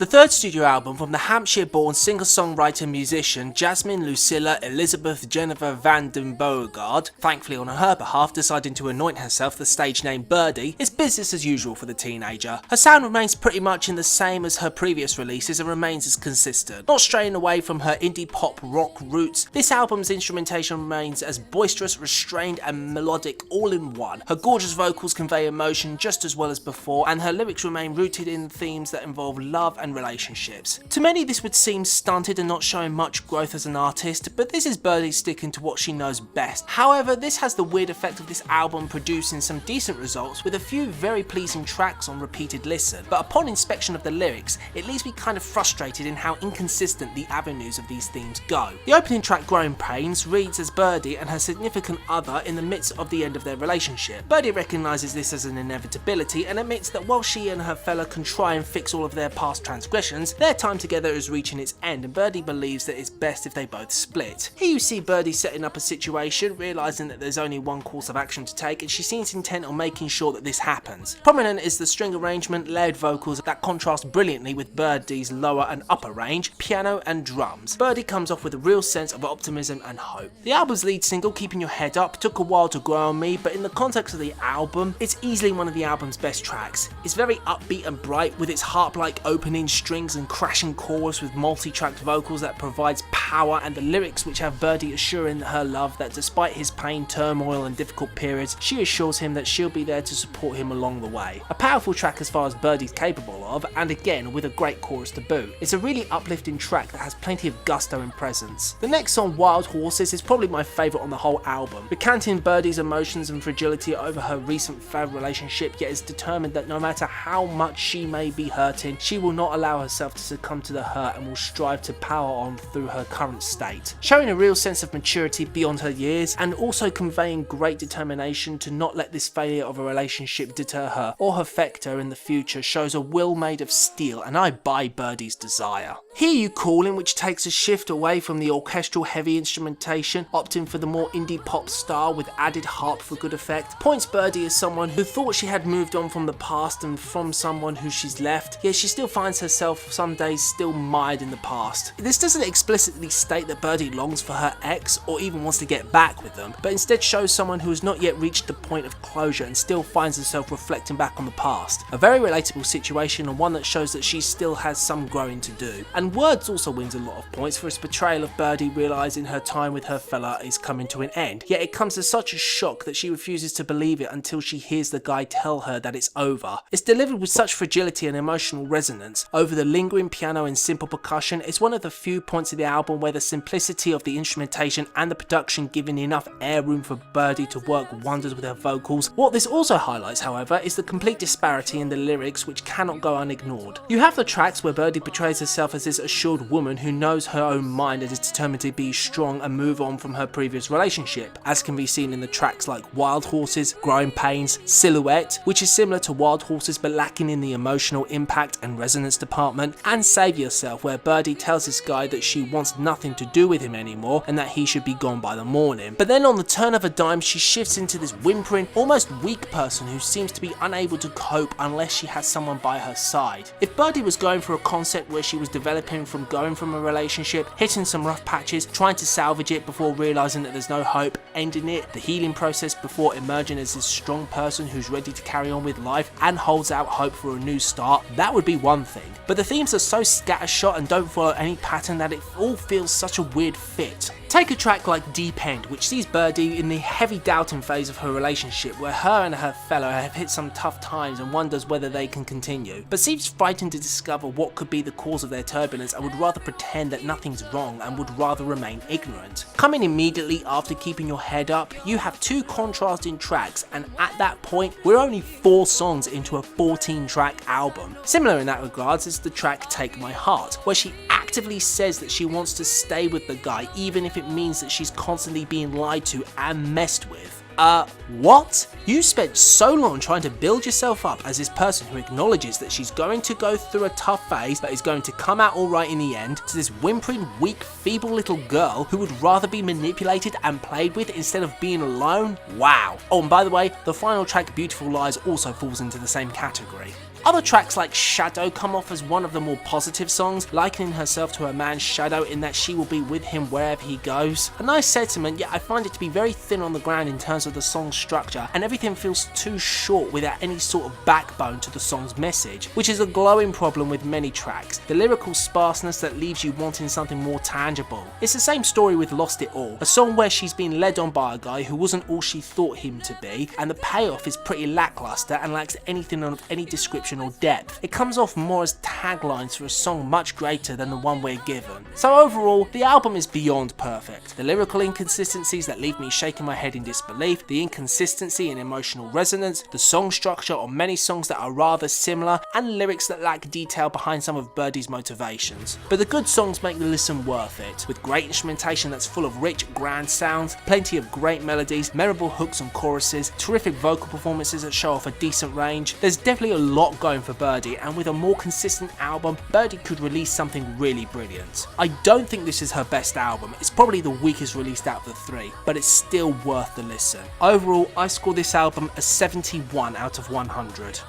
The third studio album from the Hampshire-born singer-songwriter-musician Jasmine Lucilla Elizabeth Jennifer van den Beauregard, thankfully on her behalf deciding to anoint herself the stage name Birdy, is business as usual for the teenager. Her sound remains pretty much in the same as her previous releases and remains as consistent. Not straying away from her indie pop rock roots, this album's instrumentation remains as boisterous, restrained and melodic all in one. Her gorgeous vocals convey emotion just as well as before, and her lyrics remain rooted in themes that involve love and relationships. To many this would seem stunted and not showing much growth as an artist, but this is Birdy sticking to what she knows best. However, this has the weird effect of this album producing some decent results with a few very pleasing tracks on repeated listen, but upon inspection of the lyrics, it leaves me kind of frustrated in how inconsistent the avenues of these themes go. The opening track Growing Pains reads as Birdy and her significant other in the midst of the end of their relationship. Birdy recognises this as an inevitability and admits that while she and her fella can try and fix all of their past transgressions, their time together is reaching its end and Birdy believes that it's best if they both split. Here you see Birdy setting up a situation, realising that there's only one course of action to take and she seems intent on making sure that this happens. Prominent is the string arrangement, layered vocals that contrast brilliantly with Birdy's lower and upper range, piano and drums. Birdy comes off with a real sense of optimism and hope. The album's lead single, Keeping Your Head Up, took a while to grow on me, but in the context of the album, it's easily one of the album's best tracks. It's very upbeat and bright with its harp-like opening strings and crashing chorus with multi-tracked vocals that provides power, and the lyrics which have Birdy assuring her love that despite his pain, turmoil and difficult periods, she assures him that she'll be there to support him along the way. A powerful track as far as Birdy's capable of, and again with a great chorus to boot. It's a really uplifting track that has plenty of gusto and presence. The next song, Wild Horses, is probably my favourite on the whole album. Recanting Birdy's emotions and fragility over her recent failed relationship, yet is determined that no matter how much she may be hurting, she will not allow herself to succumb to the hurt and will strive to power on through her current state. Showing a real sense of maturity beyond her years and also conveying great determination to not let this failure of a relationship deter her or affect her in the future shows a will made of steel, and I buy Birdy's desire. Hear You Calling, which takes a shift away from the orchestral heavy instrumentation, opting for the more indie pop style with added harp for good effect, points Birdy as someone who thought she had moved on from the past and from someone who she's left, yet she still finds herself some days still mired in the past. This doesn't explicitly state that Birdy longs for her ex or even wants to get back with them, but instead shows someone who has not yet reached the point of closure and still finds herself reflecting back on the past. A very relatable situation and one that shows that she still has some growing to do. And words also wins a lot of points for its portrayal of Birdy realising her time with her fella is coming to an end, yet it comes as such a shock that she refuses to believe it until she hears the guy tell her that it's over. It's delivered with such fragility and emotional resonance. Over the lingering piano and simple percussion, it's one of the few points of the album where the simplicity of the instrumentation and the production giving enough air room for Birdy to work wonders with her vocals. What this also highlights, however, is the complete disparity in the lyrics which cannot go unignored. You have the tracks where Birdy portrays herself as this assured woman who knows her own mind and is determined to be strong and move on from her previous relationship, as can be seen in the tracks like Wild Horses, Growing Pains, Silhouette, which is similar to Wild Horses but lacking in the emotional impact and resonance department, and Save Yourself, where Birdy tells this guy that she wants nothing to do with him anymore and that he should be gone by the morning. But then on the turn of a dime, she shifts into this whimpering, almost weak person who seems to be unable to cope unless she has someone by her side. If Birdy was going for a concept where she was developing from going from a relationship, hitting some rough patches, trying to salvage it before realising that there's no hope, ending it, the healing process before emerging as this strong person who's ready to carry on with life and holds out hope for a new start, that would be one thing. But the themes are so scattershot and don't follow any pattern that it all feels such a weird fit. Take a track like Deep End, which sees Birdy in the heavy doubting phase of her relationship, where her and her fellow have hit some tough times and wonders whether they can continue, but seems frightened to discover what could be the cause of their turbulence and would rather pretend that nothing's wrong and would rather remain ignorant. Coming immediately after Keeping Your Head Up, you have two contrasting tracks, and at that point, we're only 4 songs into a 14-track album. Similar in that regards is the track Take My Heart, where she actively says that she wants to stay with the guy even if it means that she's constantly being lied to and messed with. What? You spent so long trying to build yourself up as this person who acknowledges that she's going to go through a tough phase but is going to come out alright in the end, to this whimpering, weak, feeble little girl who would rather be manipulated and played with instead of being alone? Wow. Oh, and by the way, the final track, Beautiful Lies, also falls into the same category. Other tracks like Shadow come off as one of the more positive songs, likening herself to her man's shadow in that she will be with him wherever he goes. A nice sentiment, yet I find it to be very thin on the ground in terms of the song's structure, and everything feels too short without any sort of backbone to the song's message, which is a glowing problem with many tracks. The lyrical sparseness that leaves you wanting something more tangible. It's the same story with Lost It All, a song where she's been led on by a guy who wasn't all she thought him to be, and the payoff is pretty lackluster and lacks anything of any description or depth. It comes off more as taglines for a song much greater than the one we're given. So overall, the album is beyond perfect. The lyrical inconsistencies that leave me shaking my head in disbelief, the inconsistency in emotional resonance, the song structure on many songs that are rather similar, and lyrics that lack detail behind some of Birdy's motivations. But the good songs make the listen worth it, with great instrumentation that's full of rich, grand sounds, plenty of great melodies, memorable hooks and choruses, terrific vocal performances that show off a decent range. There's definitely a lot going for Birdy, and with a more consistent album, Birdy could release something really brilliant. I don't think this is her best album, it's probably the weakest released out of the three, but it's still worth the listen. Overall, I score this album a 71 out of 100.